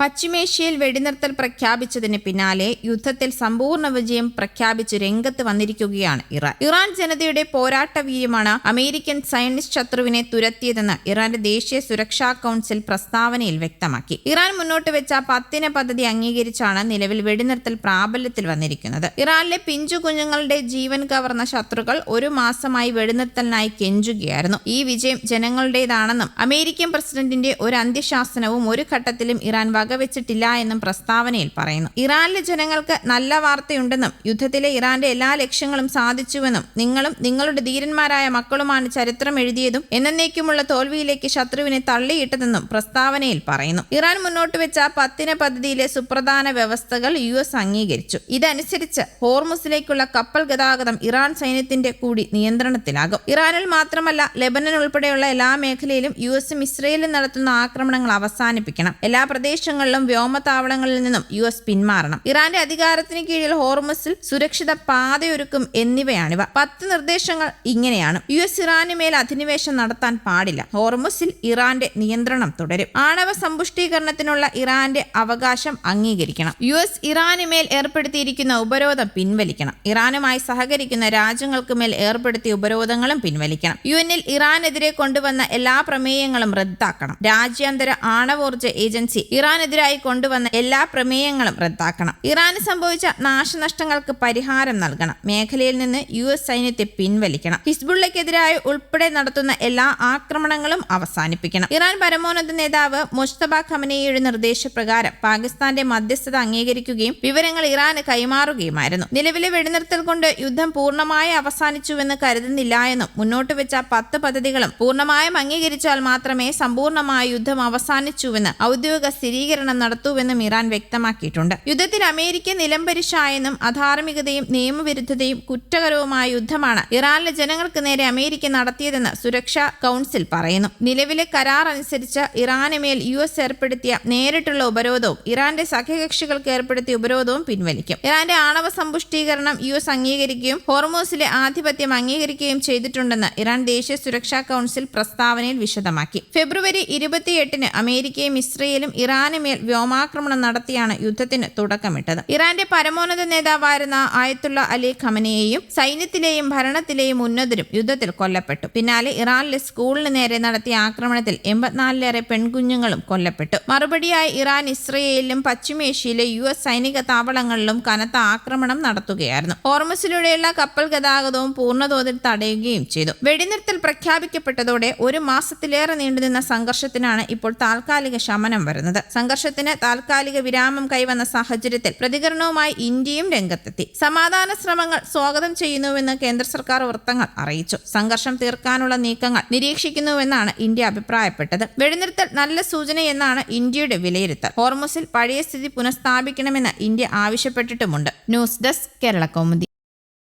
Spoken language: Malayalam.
പശ്ചിമേഷ്യയിൽ വെടിനിർത്തൽ പ്രഖ്യാപിച്ചതിന് പിന്നാലെ യുദ്ധത്തിൽ സമ്പൂർണ്ണ വിജയം പ്രഖ്യാപിച്ച് രംഗത്ത് വന്നിരിക്കുകയാണ് ഇറാൻ ജനതയുടെ പോരാട്ട വീര്യമാണ് അമേരിക്കൻ സയനിസ്റ്റ് ശത്രുവിനെ തുരത്തിയതെന്ന് ഇറാന്റെ ദേശീയ സുരക്ഷാ കൗൺസിൽ പ്രസ്താവനയിൽ വ്യക്തമാക്കി. ഇറാൻ മുന്നോട്ട് വെച്ച 10 പദ്ധതി അംഗീകരിച്ചാണ് നിലവിൽ വെടിനിർത്തൽ പ്രാബല്യത്തിൽ വന്നിരിക്കുന്നത്. ഇറാനിലെ പിഞ്ചു കുഞ്ഞുങ്ങളുടെ ജീവൻ കവർന്ന ശത്രുക്കൾ ഒരു മാസമായി വെടിനിർത്തലിനായി കെഞ്ചുകയായിരുന്നു. ഈ വിജയം ജനങ്ങളുടേതാണെന്നും അമേരിക്കൻ പ്രസിഡന്റിന്റെ ഒരു അന്ത്യശാസനവും ഒരു ഘട്ടത്തിലും ഇറാൻ വകവെച്ചിട്ടില്ല എന്നും പ്രസ്താവനയിൽ പറയുന്നു. ഇറാനിലെ ജനങ്ങൾക്ക് നല്ല വാർത്തയുണ്ടെന്നും യുദ്ധത്തിലെ ഇറാന്റെ എല്ലാ ലക്ഷ്യങ്ങളും സാധിച്ചുവെന്നും നിങ്ങളും നിങ്ങളുടെ ധീരന്മാരായ മക്കളുമാണ് ചരിത്രം എഴുതിയതും എന്നേക്കുമുള്ള തോൽവിയിലേക്ക് ശത്രുവിനെ തള്ളിയിട്ടതെന്നും പ്രസ്താവനയിൽ പറയുന്നു. ഇറാൻ മുന്നോട്ട് വെച്ച 10 പദ്ധതിയിലെ സുപ്രധാന വ്യവസ്ഥകൾ US അംഗീകരിച്ചു. ഇതനുസരിച്ച് ഹോർമുസിലേക്കുള്ള കപ്പൽ ഗതാഗതം ഇറാൻ സൈന്യത്തിന്റെ കൂടി നിയന്ത്രണത്തിലാകും. ഇറാനിൽ മാത്രമല്ല ലെബനൻ ഉൾപ്പെടെയുള്ള എല്ലാ മേഖലയിലും USഉം ഇസ്രയേലും നടത്തുന്ന ആക്രമണങ്ങൾ അവസാനിപ്പിക്കണം. എല്ലാ പ്രദേശങ്ങളിലും വ്യോമതാവളങ്ങളിൽ നിന്നും US പിന്മാറണം. ഇറാന്റെ അധികാരത്തിന് കീഴിൽ ഹോർമുസിൽ സുരക്ഷിത പാതയൊരുക്കും എന്നിവയാണിവ. 10 നിർദ്ദേശങ്ങൾ ഇങ്ങനെയാണ്. US ഇറാന് മേൽ അധിനിവേശം നടത്താൻ പാടില്ല. ഹോർമുസിൽ ഇറാന്റെ നിയന്ത്രണം തുടരും. ആണവ സമ്പുഷ്ടീകരണത്തിനുള്ള ഇറാന്റെ അവകാശം അംഗീകരിക്കണം. US ഇറാന് മേൽ ഏർപ്പെടുത്തിയിരിക്കുന്ന ഉപരോധം പിൻവലിക്കണം. ഇറാനുമായി സഹകരിക്കുന്ന രാജ്യങ്ങൾക്ക് മേൽ ഏർപ്പെടുത്തിയ ഉപരോധങ്ങളും പിൻവലിക്കണം. UNൽ ഇറാനെതിരെ കൊണ്ടുവന്ന എല്ലാ പ്രമേയങ്ങളും റദ്ദാക്കണം. രാജ്യാന്തര ആണവോർജ ഏജൻസി ഇറാനെതിരായി കൊണ്ടുവന്ന എല്ലാ പ്രമേയങ്ങളും റദ്ദാക്കണം. ഇറാന് സംഭവിച്ച നാശനഷ്ടങ്ങൾക്ക് പരിഹാരം നൽകണം. മേഖലയിൽ നിന്ന് US സൈന്യത്തെ പിൻവലിക്കണം. ഹിസ്ബുള്ളക്കെതിരായി ഉൾപ്പെടെ നടത്തുന്ന എല്ലാ ആക്രമണങ്ങളും അവസാനിപ്പിക്കണം. ഇറാൻ പരമോന്നത നേതാവ് മുജ്തബ ഖമനേയിയുടെ നിർദ്ദേശപ്രകാരം പാകിസ്ഥാന്റെ മധ്യസ്ഥത അംഗീകരിക്കുകയും വിവരങ്ങൾ ഇറാന് കൈമാറുകയുമായിരുന്നു. നിലവിലെ വെടിനിർത്തൽ കൊണ്ട് യുദ്ധം പൂർണ്ണമായി അവസാനിച്ചുവെന്ന് കരുതുന്നില്ല എന്നും മുന്നോട്ട് വെച്ച 10 പദ്ധതികളും പൂർണ്ണമായും അംഗീകരിച്ചാൽ മാത്രമേ സമ്പൂർണ്ണമായ യുദ്ധം അവസാനിച്ചുവെന്ന് ഔദ്യോഗിക സ്ഥിരീകരണം നടത്തുവെന്നും ഇറാൻ വ്യക്തമാക്കിയിട്ടുണ്ട്. യുദ്ധത്തിൽ അമേരിക്ക നിലംപരിശായെന്നും അധാർമികതയും നിയമവിരുദ്ധതയും കുറ്റകരവുമായ യുദ്ധമാണ് ഇറാനിലെ ജനങ്ങൾക്ക് നേരെ അമേരിക്ക നടത്തിയതെന്ന് സുരക്ഷാ കൗൺസിൽ പറയുന്നു. നിലവിലെ കരാർ അനുസരിച്ച് ഇറാന് മേൽ US ഏർപ്പെടുത്തിയ നേരിട്ടുള്ള ഉപരോധവും ഇറാന്റെ സഖ്യകക്ഷികൾക്ക് ഏർപ്പെടുത്തിയ ഉപരോധവും പിൻവലിക്കും. ഇറാന്റെ ആണവ സമ്പുഷ്ടീകരണം US അംഗീകരിക്കുകയും ഹോർമൂസിലെ ആധിപത്യം അംഗീകരിക്കുകയും ചെയ്തിട്ടുണ്ടെന്ന് ഇറാൻ ദേശീയ സുരക്ഷാ കൗൺസിൽ പ്രസ്താവനയിൽ വിശദമാക്കി. ഫെബ്രുവരി 28 അമേരിക്കയും ഇസ്രയേലും ഇറാന് മേൽ വ്യോമാക്രമണം നടത്തിയാണ് യുദ്ധത്തിന് തുടക്കമിട്ടത്. ഇറാന്റെ പരമോന്നത നേതാവായിരുന്ന ആയത്തുള്ള അലി ഖമനേയിയും സൈന്യത്തിലെയും ഭരണത്തിലെയും ഉന്നതരും യുദ്ധത്തിൽ കൊല്ലപ്പെട്ടു. പിന്നാലെ ഇറാനിലെ സ്കൂളിന് നേരെ നടത്തിയ ആക്രമണത്തിൽ 84ലേറെ പെൺകുഞ്ഞുങ്ങളും കൊല്ലപ്പെട്ടു. മറുപടിയായി ഇറാൻ ഇസ്രയേലിലും പശ്ചിമേഷ്യയിലെ US സൈനിക താവളങ്ങളിലും കനത്ത ആക്രമണം നടത്തുകയായിരുന്നു. ഹോർമുസിലൂടെയുള്ള കപ്പൽ ഗതാഗതവും പൂർണ്ണതോതിൽ തടയുകയും ചെയ്തു. വെടിനിർത്തൽ പ്രഖ്യാപിക്കപ്പെട്ടതോടെ ഒരു മാസത്തിലേറെ നീണ്ടുനിന്ന സംഘർഷത്തിനാണ് ഇപ്പോൾ താൽക്കാലിക ശമനം വരുന്നത്. സംഘർഷത്തിന് താൽക്കാലിക വിരാമം കൈവന്ന സാഹചര്യത്തിൽ പ്രതികരണവുമായി ഇന്ത്യയും രംഗത്തെത്തി. സമാധാന ശ്രമങ്ങൾ സ്വാഗതം ചെയ്യുന്നുവെന്ന് കേന്ദ്ര സർക്കാർ വൃത്തങ്ങൾ അറിയിച്ചു. സംഘർഷം തീർക്കാനുള്ള നീക്കങ്ങൾ നിരീക്ഷിക്കുന്നുവെന്നാണ് ഇന്ത്യ അഭിപ്രായപ്പെട്ടത്. വെടിനിർത്തൽ നല്ല സൂചനയെന്നാണ് ഇന്ത്യയുടെ വിലയിരുത്തൽ. ഹോർമുസിൽ പഴയ സ്ഥിതി പുനഃസ്ഥാപിക്കണമെന്ന് ഇന്ത്യ ആവശ്യപ്പെട്ടിട്ടുമുണ്ട്. News desk Kerala Kaumudi.